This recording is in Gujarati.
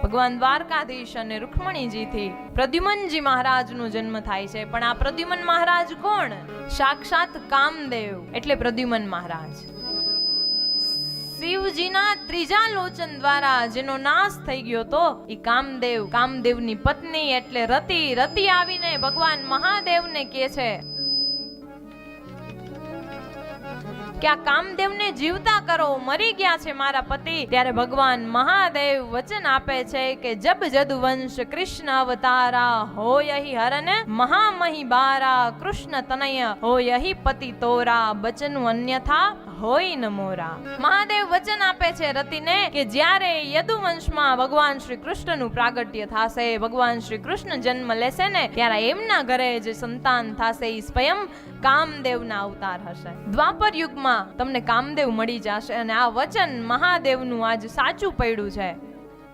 ભગવાન દ્વારકાધીશ અને રૂક્ષ્મણીજીથી પ્રદ્યુમનજી મહારાજનો જન્મ થાય છે. પણ આ પ્રદ્યુમન મહારાજ કોણ? સાક્ષાત કામદેવ એટલે પ્રદ્યુમન મહારાજ. શિવજીના ત્રીજા લોચન દ્વારા જેનો નાશ થઈ ગયો તો એ કામદેવ, કામદેવની પત્ની એટલે રતિ. રતિ આવીને ભગવાન મહાદેવને કહે છે કે આ કામદેવને જીવતા કરો, મરી ગયા છે મારા પતિ. ત્યારે ભગવાન મહાદેવ વચન આપે છે કે જબ જદુવંશ કૃષ્ણ અવતારા હોય હિ હરન મહામહી બારા કૃષ્ણ તનય હોય હિ પતિ તોરા બચનું અન્યથા હોય ન મોરા. મહાદેવ વચન આપે છે રતિને કે જ્યારે યદુવંશમાં ભગવાન શ્રી કૃષ્ણનું પ્રાગટ્ય થશે, ભગવાન શ્રી કૃષ્ણ જન્મ લેશે ને ત્યારે એમના ઘરે જે સંતાન થશે એ સ્વયં કામદેવના અવતાર હશે. દ્વાપર યુગમાં તમને કામદેવ મળી જશે અને આ વચન મહાદેવનું આજ સાચું પડ્યું છે.